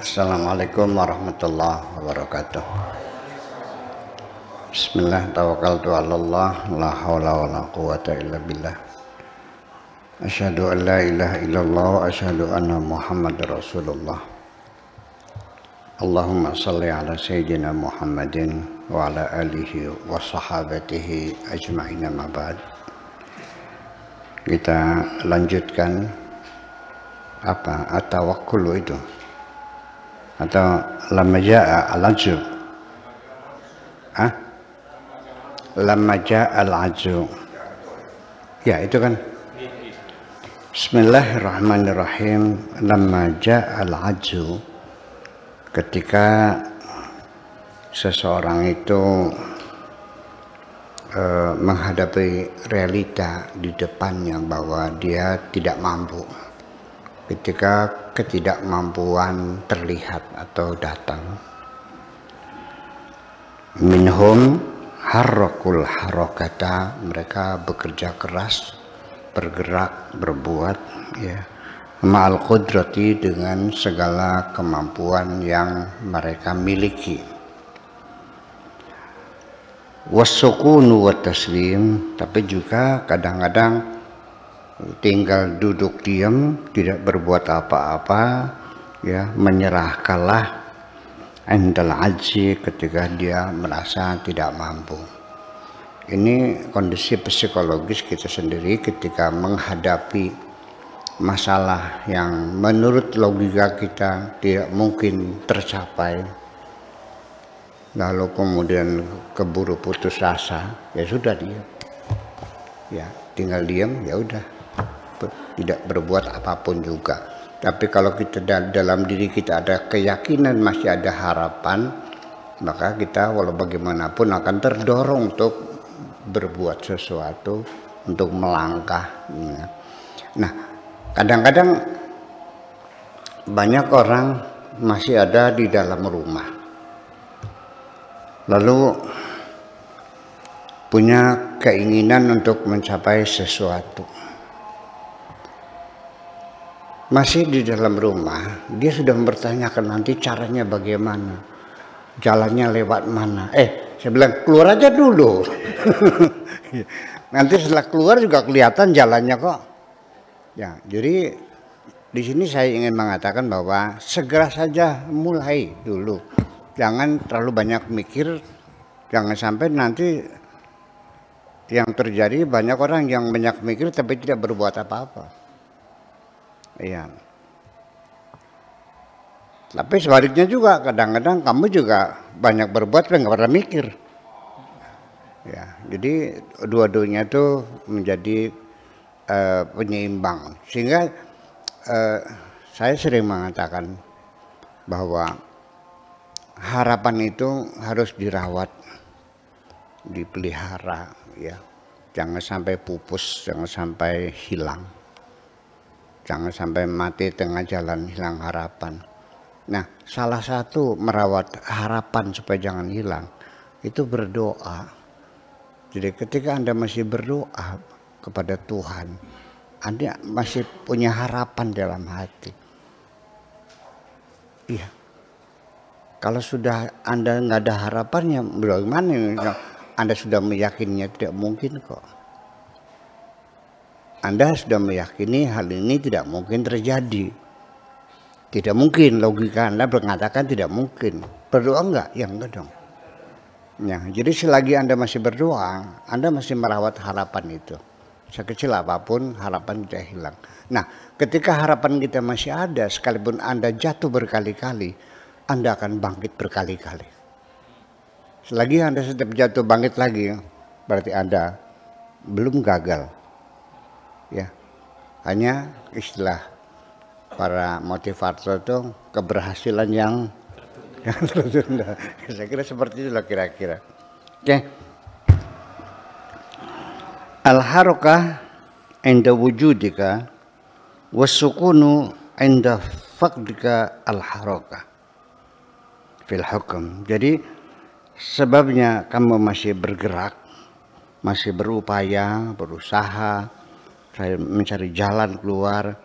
Assalamualaikum warahmatullahi wabarakatuh. Bismillah, tawakkaltu 'alallah, la haula wala quwata illa billah. Asyhadu an la ilaha illallah wa asyhadu anna Muhammadar Rasulullah. Allahumma shalli ala sayyidina Muhammadin wa ala alihi wa sahabatihi ajma'in, amma ba'd. Kita lanjutkan at-tawakkul itu, atau lamma jaa al-ajzu. Lamma jaa al-ajzu. Ya, itu kan. Bismillahirrahmanirrahim. Lamma jaa al-ajzu, ketika seseorang itu menghadapi realita di depannya bahwa dia tidak mampu. Ketika ketidakmampuan terlihat atau datang, minhum harrakul harakata, mereka bekerja keras, bergerak, berbuat, ya, ma'al qudrati, dengan segala kemampuan yang mereka miliki. Wasukunu wa taslim, tapi juga kadang-kadang tinggal duduk diam, tidak berbuat apa-apa, ya, menyerah kalah, indal ajzi, ketika dia merasa tidak mampu. Ini kondisi psikologis kita sendiri ketika menghadapi masalah yang menurut logika kita tidak mungkin tercapai, lalu kemudian keburu putus asa, ya sudah diam, ya tinggal diam, ya udah, tidak berbuat apapun juga. Tapi kalau kita dalam diri kita ada keyakinan, masih ada harapan, maka kita walau bagaimanapun akan terdorong untuk berbuat sesuatu, untuk melangkah. Nah, kadang-kadang banyak orang masih ada di dalam rumah, lalu punya keinginan untuk mencapai sesuatu. Masih di dalam rumah, dia sudah mempertanyakan nanti caranya bagaimana, jalannya lewat mana. Saya bilang keluar aja dulu. Nanti setelah keluar juga kelihatan jalannya kok. Ya, jadi di sini saya ingin mengatakan bahwa segera saja mulai dulu. Jangan terlalu banyak mikir, jangan sampai nanti yang terjadi banyak orang yang banyak mikir tapi tidak berbuat apa-apa. Iya. Tapi sebaliknya juga, kadang-kadang kamu juga banyak berbuat tapi nggak pernah mikir. Ya, jadi dua-duanya itu menjadi penyeimbang. Sehingga saya sering mengatakan bahwa harapan itu harus dirawat, dipelihara, ya. Jangan sampai pupus, jangan sampai hilang. Jangan sampai mati tengah jalan, hilang harapan. Nah, salah satu merawat harapan supaya jangan hilang, itu berdoa. Jadi ketika Anda masih berdoa kepada Tuhan, Anda masih punya harapan dalam hati. Iya. Kalau sudah Anda nggak ada harapannya, bagaimana? Anda sudah meyakininya tidak mungkin kok. Anda sudah meyakini hal ini tidak mungkin terjadi. Tidak mungkin, logika Anda mengatakan tidak mungkin. Berdoa enggak? Ya enggak dong. Ya, jadi selagi Anda masih berdoa, Anda masih merawat harapan itu. Sekecil apapun harapan tidak hilang. Nah, ketika harapan kita masih ada, sekalipun Anda jatuh berkali-kali, Anda akan bangkit berkali-kali. Selagi Anda setiap jatuh bangkit lagi, berarti Anda belum gagal. Ya, hanya istilah para motivator itu keberhasilan yang tertunda. Saya kira seperti itulah kira-kira. Oke. Al-harakah inda wujudika was-sukunu inda faqdika al-harakah fil hukm. Jadi sebabnya kamu masih bergerak, masih berupaya, berusaha mencari jalan keluar,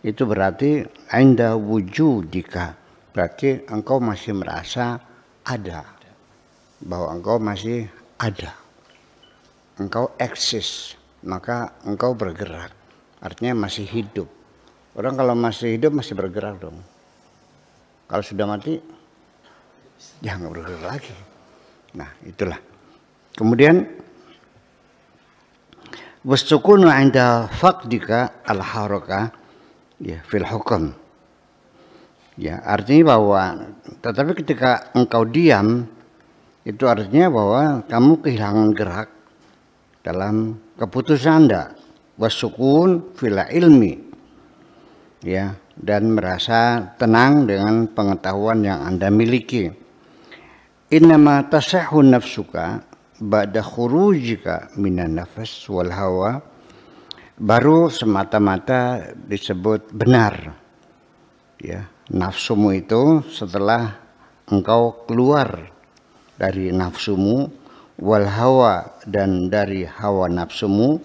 itu berarti inda wujudika, berarti engkau masih merasa ada, bahwa engkau masih ada, engkau eksis, maka engkau bergerak, artinya masih hidup. Orang kalau masih hidup masih bergerak dong. Kalau sudah mati, jangan bergerak lagi. Nah, itulah. Kemudian wasukunu 'inda faqdika al-harakah ya fil hukm. Ya, artinya bahwa tetapi ketika engkau diam itu artinya bahwa kamu kehilangan gerak dalam keputusan Anda. Wasukun fil ilmi. Ya, dan merasa tenang dengan pengetahuan yang Anda miliki. Innama tasahhu nafsuka ba'da khurujika minan nafas wal hawa, baru semata-mata disebut benar ya nafsumu itu setelah engkau keluar dari nafsumu, wal hawa dan dari hawa nafsumu,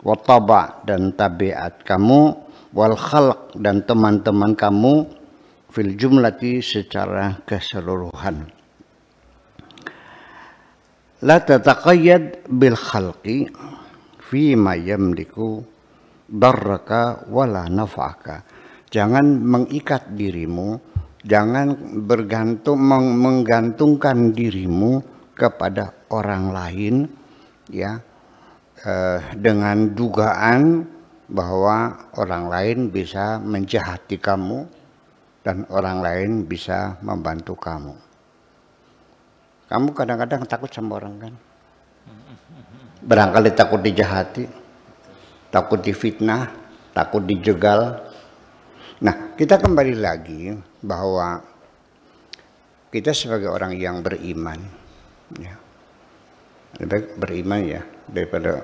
wa taba dan tabiat kamu, wal khalq dan teman-teman kamu, fil jumlati secara keseluruhan. La tataqayyad bil khalqi fi ma yamliku darraka wala naf'aka. Jangan mengikat dirimu, jangan menggantungkan dirimu kepada orang lain ya, dengan dugaan bahwa orang lain bisa menjahati kamu dan orang lain bisa membantu kamu. Kamu kadang-kadang takut sama orang kan? Barangkali takut dijahati, takut difitnah, takut dijegal. Nah, kita kembali lagi bahwa kita sebagai orang yang beriman, ya, lebih baik beriman ya daripada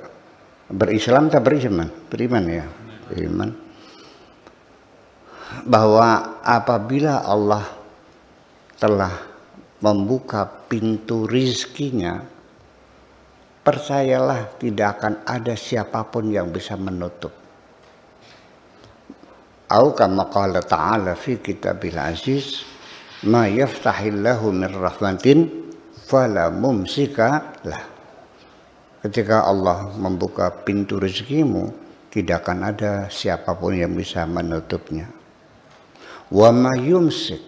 berislam atau beriman, beriman ya, beriman. Bahwa apabila Allah telah membuka pintu rizkinya, percayalah tidak akan ada siapapun yang bisa menutup. Au kama qala ta'ala fi kitabil aziz, ma yaftahillahu min rahmatin fala mumsika lah. Ketika Allah membuka pintu rezekimu, tidak akan ada siapapun yang bisa menutupnya. Wa ma yumsik,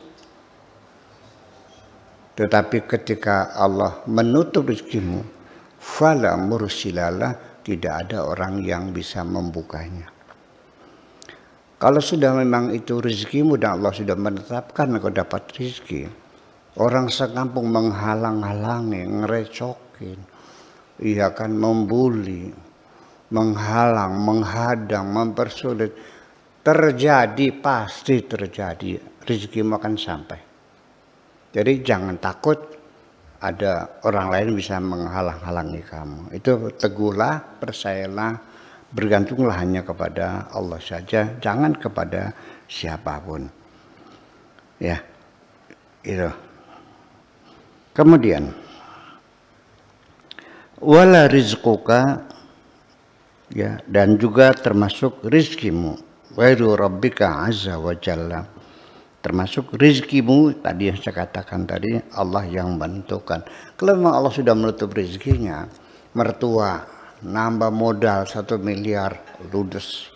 tetapi ketika Allah menutup rezekimu, fala mursilalah, tidak ada orang yang bisa membukanya. Kalau sudah memang itu rezekimu dan Allah sudah menetapkan engkau dapat rezeki, orang sekampung menghalang-halangi, ngerecokin, ia akan membuli, menghalang, menghadang, mempersulit, terjadi, pasti terjadi, rezekimu akan sampai. Jadi jangan takut ada orang lain bisa menghalang-halangi kamu. Itu teguhlah, percayalah, bergantunglah hanya kepada Allah saja, jangan kepada siapapun. Ya, itu. Kemudian, wala rizquka, ya, dan juga termasuk rizkimu, ghairu rabbika azza wa jalla. Termasuk rezekimu tadi yang saya katakan tadi, Allah yang menentukan. Kalau memang Allah sudah menutup rezekinya, mertua nambah modal 1 miliar ludes,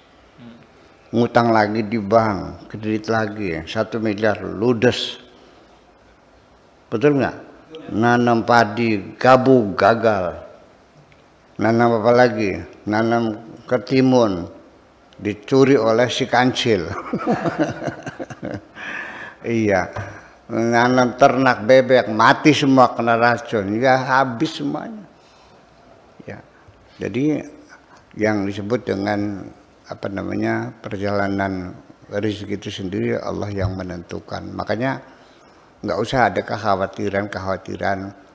ngutang lagi di bank, kredit lagi 1 miliar ludes, betul nggak? Nanam padi gabu gagal, nanam apa lagi? Nanam ketimun dicuri oleh si kancil. Iya, nanam ternak bebek mati semua kena racun, ya habis semuanya. Ya, jadi yang disebut dengan apa namanya perjalanan rezeki itu sendiri Allah yang menentukan. Makanya nggak usah ada kekhawatiran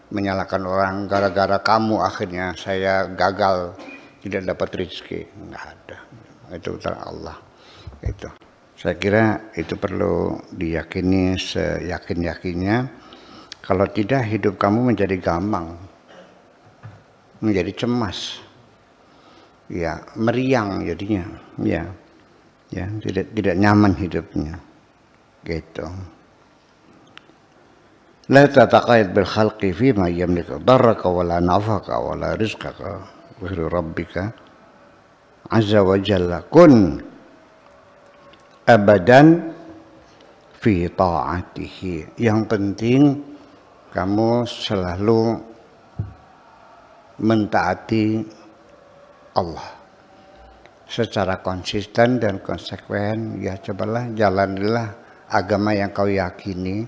menyalahkan orang gara-gara kamu akhirnya saya gagal tidak dapat rezeki, nggak ada. Itu urusan Allah. Itu. Saya kira itu perlu diyakini seyakin-yakinnya. Kalau tidak, hidup kamu menjadi gampang, menjadi cemas, ya meriang jadinya, ya tidak nyaman hidupnya, gitu. La tataqayyad bil khalqi fi ma yamliku darraka wala nafaka wala rizqaka ghairu rabbika azza wa jalla. Kun abadan fi ta'atihi. Yang penting kamu selalu mentaati Allah secara konsisten dan konsekuen. Ya cobalah jalanilah agama yang kau yakini,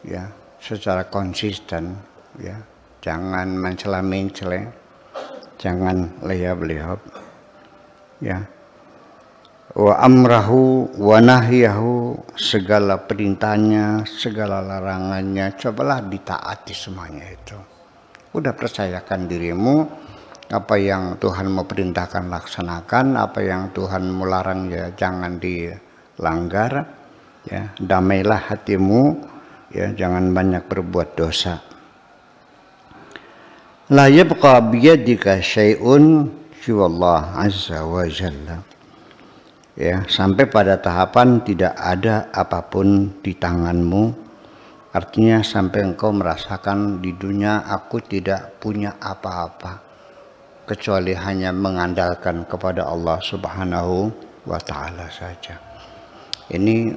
ya, secara konsisten, ya, jangan mencela-mencela, jangan leyap-leyap, ya. Wa amrahu wa nahyahu, segala perintahnya, segala larangannya, cobalah ditaati semuanya itu. Udah percayakan dirimu, apa yang Tuhan mau perintahkan laksanakan, apa yang Tuhan mau larang ya jangan dilanggar, ya. Damailah hatimu, ya, jangan banyak berbuat dosa. La yabqa biyadika syai'un siwallah azza wa jalla. Ya, sampai pada tahapan tidak ada apapun di tanganmu. Artinya sampai engkau merasakan di dunia aku tidak punya apa-apa kecuali hanya mengandalkan kepada Allah Subhanahu wa ta'ala saja. Ini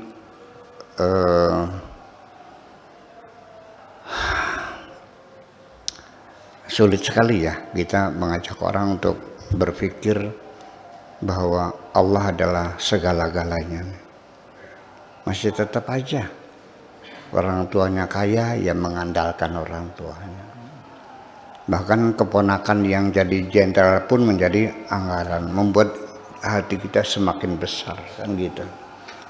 sulit sekali ya kita mengajak orang untuk berpikir bahwa Allah adalah segala-galanya. Masih tetap aja orang tuanya kaya, ya mengandalkan orang tuanya. Bahkan keponakan yang jadi jenderal pun menjadi anggaran, membuat hati kita semakin besar, kan gitu,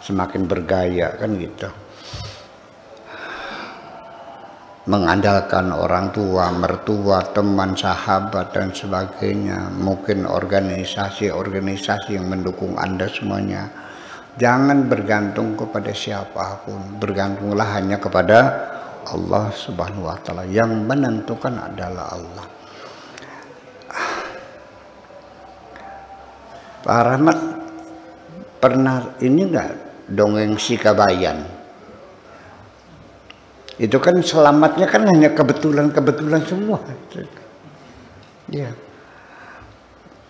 semakin bergaya, kan gitu. Mengandalkan orang tua, mertua, teman, sahabat dan sebagainya, mungkin organisasi-organisasi yang mendukung Anda semuanya. Jangan bergantung kepada siapapun, bergantunglah hanya kepada Allah Subhanahu wa ta'ala. Yang menentukan adalah Allah. Pak Rahmat pernah ini enggak dongeng si Kabayan? Itu kan selamatnya kan hanya kebetulan-kebetulan semua. Ya.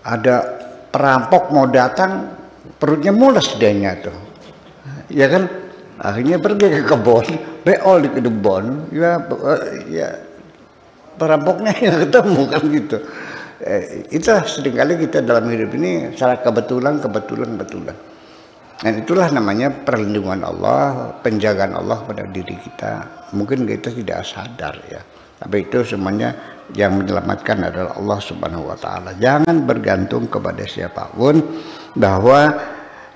Ada perampok mau datang, perutnya mules dianya tuh. Ya kan, akhirnya pergi ke kebun, beol di kebun, ya perampoknya yang ketemu kan gitu. Itulah seringkali kita dalam hidup ini secara kebetulan. Dan itulah namanya perlindungan Allah, penjagaan Allah pada diri kita. Mungkin kita tidak sadar ya, tapi itu semuanya yang menyelamatkan adalah Allah Subhanahu wa ta'ala. Jangan bergantung kepada siapapun, bahwa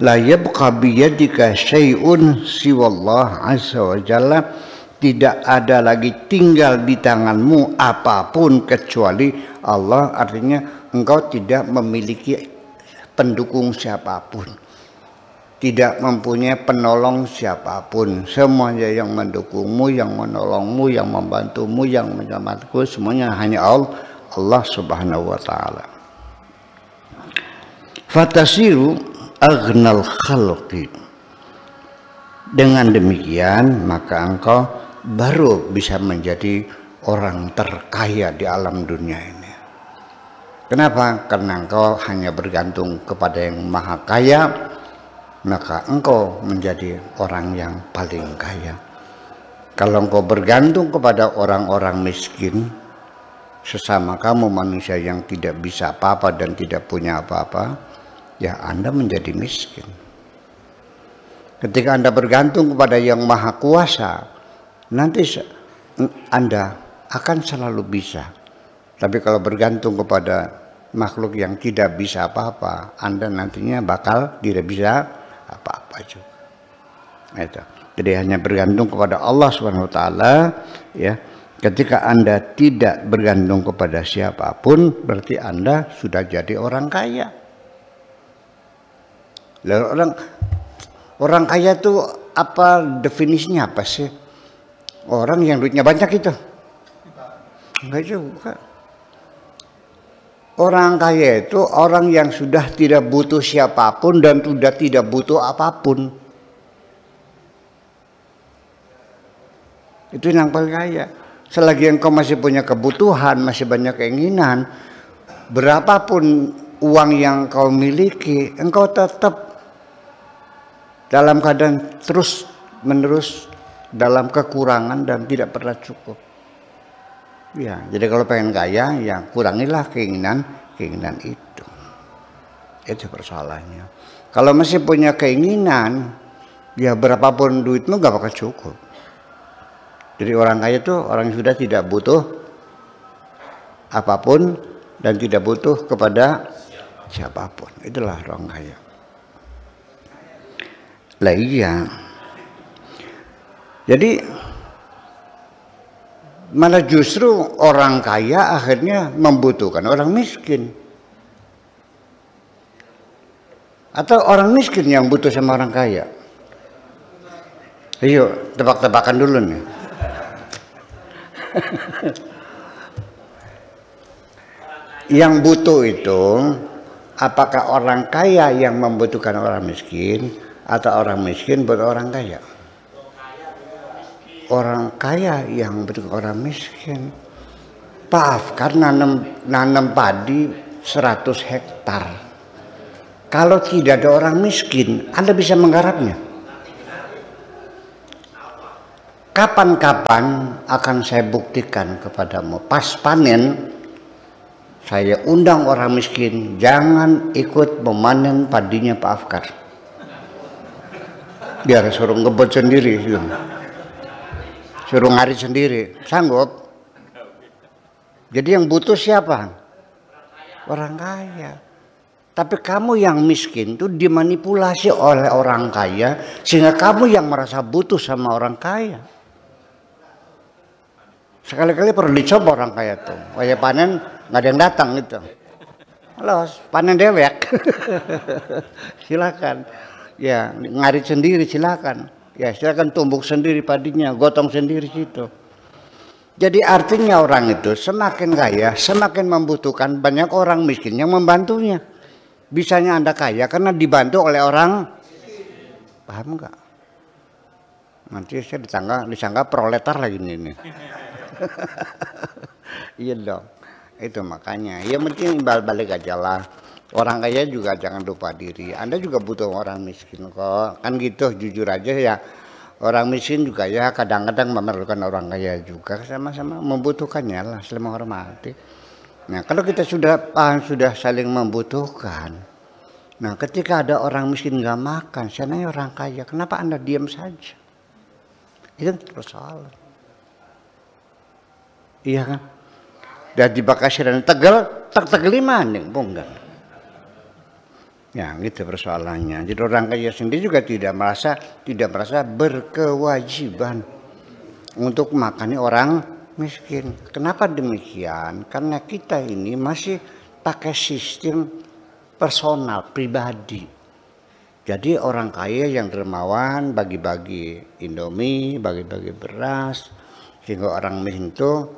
la yabqa biyadika syai'un siwallah azza wa jalla. Tidak ada lagi tinggal di tanganmu apapun kecuali Allah. Artinya engkau tidak memiliki pendukung siapapun, tidak mempunyai penolong siapapun. Semuanya yang mendukungmu, yang menolongmu, yang membantumu, yang menyelamatkanmu, semuanya hanya Allah Subhanahu wa ta'ala. Fatasiru aghnal khalqi. Dengan demikian maka engkau baru bisa menjadi orang terkaya di alam dunia ini. Kenapa? Karena engkau hanya bergantung kepada yang maha kaya, maka engkau menjadi orang yang paling kaya. Kalau engkau bergantung kepada orang-orang miskin, sesama kamu manusia yang tidak bisa apa-apa dan tidak punya apa-apa, ya Anda menjadi miskin. Ketika Anda bergantung kepada yang maha kuasa, nanti Anda akan selalu bisa. Tapi kalau bergantung kepada makhluk yang tidak bisa apa-apa, Anda nantinya bakal tidak bisa apa-apa juga. Itu. Jadi hanya bergantung kepada Allah Subhanahu wa ta'ala, ya. Ketika Anda tidak bergantung kepada siapapun, berarti Anda sudah jadi orang kaya. Lalu orang kaya itu apa definisinya, apa sih? Orang yang duitnya banyak itu? Enggak juga. Orang kaya itu orang yang sudah tidak butuh siapapun dan sudah tidak butuh apapun. Itu yang paling kaya. Selagi engkau masih punya kebutuhan, masih banyak keinginan, berapapun uang yang kau miliki, engkau tetap dalam keadaan terus menerus dalam kekurangan dan tidak pernah cukup. Ya, jadi kalau pengen kaya, ya kurangilah keinginan itu. Itu persoalannya. Kalau masih punya keinginan, ya berapapun duitmu gak bakal cukup. Jadi orang kaya itu orang yang sudah tidak butuh apapun dan tidak butuh kepada siapapun. Itulah orang kaya. Lah iya. Jadi malah justru orang kaya akhirnya membutuhkan orang miskin. Atau orang miskin yang butuh sama orang kaya. Ayo tebak-tebakan dulu nih. Yang butuh itu apakah orang kaya yang membutuhkan orang miskin atau orang miskin butuh orang kaya? Orang kaya yang membutuhkan orang miskin. Maaf, karena nanam padi 100 hektar. Kalau tidak ada orang miskin, Anda bisa menggarapnya. Kapan-kapan akan saya buktikan kepadamu. Pas panen, saya undang orang miskin, jangan ikut memanen padinya Pak Afkar. Biar suruh ngebut sendiri, suruh ngarit sendiri, sanggup. Jadi yang butuh siapa? Orang kaya. Tapi kamu yang miskin itu dimanipulasi oleh orang kaya, sehingga kamu yang merasa butuh sama orang kaya. Sekali-kali perlu dicoba orang kaya tuh. Kayak panen nggak ada yang datang gitu. Halo, panen dewek. Silakan. Ya, ngarit sendiri silakan. Ya, silakan tumbuk sendiri padinya, gotong sendiri situ. Jadi artinya orang itu semakin kaya, semakin membutuhkan banyak orang miskin yang membantunya. Bisanya Anda kaya karena dibantu oleh orang. Paham nggak? Nanti saya disangka proletar lagi nih. Iya dong, itu makanya ya mungkin balik aja lah. Orang kaya juga jangan lupa diri. Anda juga butuh orang miskin kok, kan gitu. Jujur aja ya, orang miskin juga ya kadang-kadang memerlukan orang kaya juga, sama-sama membutuhkannya lah, saling menghormati. Nah kalau kita sudah saling membutuhkan, nah ketika ada orang miskin nggak makan, sananya orang kaya, kenapa Anda diam saja? Itu persoalan. Iya kan? Dan di Bekasi dan Tegal, Tegal nih, bukan? Ya, gitu persoalannya. Jadi orang kaya sendiri juga tidak merasa berkewajiban untuk makani orang miskin. Kenapa demikian? Karena kita ini masih pakai sistem personal, pribadi. Jadi orang kaya yang dermawan bagi-bagi Indomie, bagi-bagi beras, sehingga orang miskin itu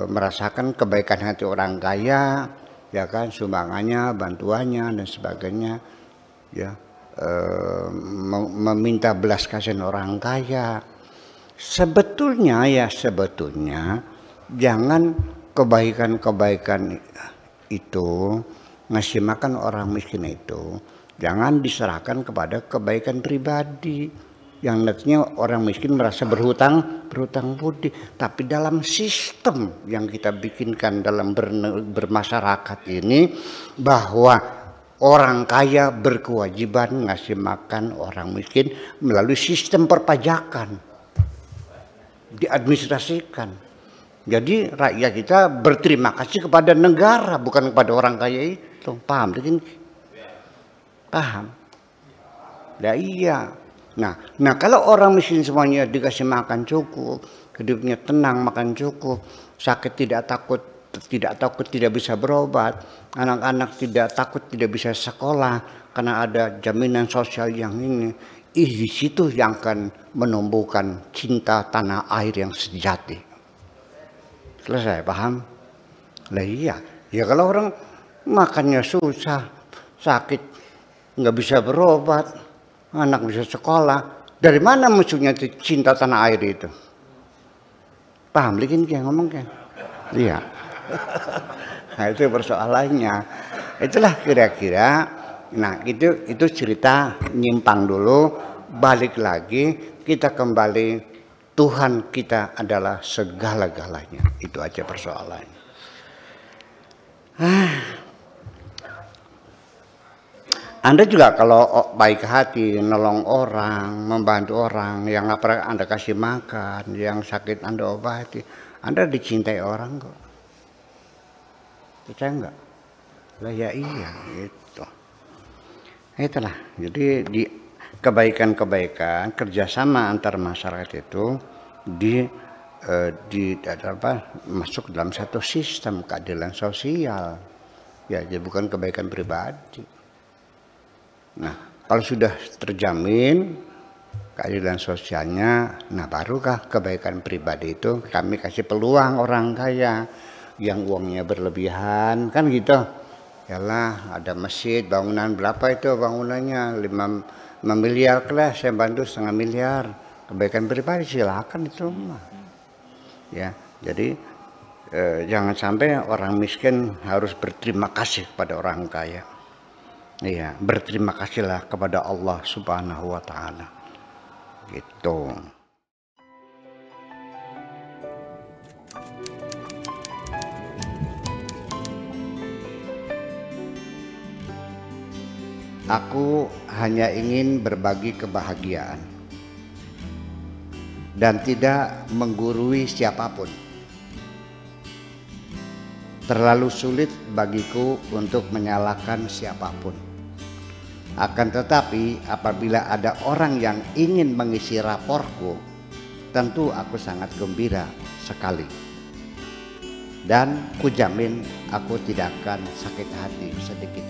merasakan kebaikan hati orang kaya, ya kan, sumbangannya, bantuannya dan sebagainya, ya, meminta belas kasihan orang kaya. Sebetulnya jangan kebaikan itu, ngasih makan orang miskin itu jangan diserahkan kepada kebaikan pribadi yang nantinya orang miskin merasa berhutang budi. Tapi dalam sistem yang kita bikinkan dalam bermasyarakat ini, bahwa orang kaya berkewajiban ngasih makan orang miskin melalui sistem perpajakan, diadministrasikan. Jadi rakyat kita berterima kasih kepada negara, bukan kepada orang kaya itu. Paham? Paham? Ya iya. Nah kalau orang miskin semuanya dikasih makan cukup, hidupnya tenang, makan cukup, sakit tidak takut tidak bisa berobat, anak-anak tidak takut tidak bisa sekolah karena ada jaminan sosial yang ini, di situ yang akan menumbuhkan cinta tanah air yang sejati. Selesai, paham? Lah iya, ya kalau orang makannya susah, sakit, nggak bisa berobat, anak bisa sekolah, dari mana musuhnya cinta tanah air itu? Paham likin yang ngomong kan? Iya. Nah itu persoalannya. Itulah kira-kira. Nah itu cerita nyimpang dulu, balik lagi kita kembali. Tuhan kita adalah segala-galanya. Itu aja persoalannya. Anda juga kalau baik hati, nolong orang, membantu orang, yang nggak pernah Anda kasih makan, yang sakit Anda obati, Anda dicintai orang kok. Percaya nggak? Lah ya iya, itu. Itulah. Jadi di kebaikan-kebaikan kerjasama antar masyarakat itu masuk dalam satu sistem keadilan sosial. Ya, jadi bukan kebaikan pribadi. Nah, kalau sudah terjamin keadilan sosialnya, nah barukah kebaikan pribadi itu kami kasih peluang orang kaya yang uangnya berlebihan, kan gitu. Yalah, ada masjid, bangunan berapa itu bangunannya? 5 miliar lah, saya bantu 1,5 miliar. Kebaikan pribadi silakan itu mah. Ya, jadi jangan sampai orang miskin harus berterima kasih kepada orang kaya. Iya, berterima kasihlah kepada Allah Subhanahu wa taala. Gitu. Aku hanya ingin berbagi kebahagiaan dan tidak menggurui siapapun. Terlalu sulit bagiku untuk menyalahkan siapapun. Akan tetapi apabila ada orang yang ingin mengisi raporku, tentu aku sangat gembira sekali. Dan kujamin aku tidak akan sakit hati sedikit.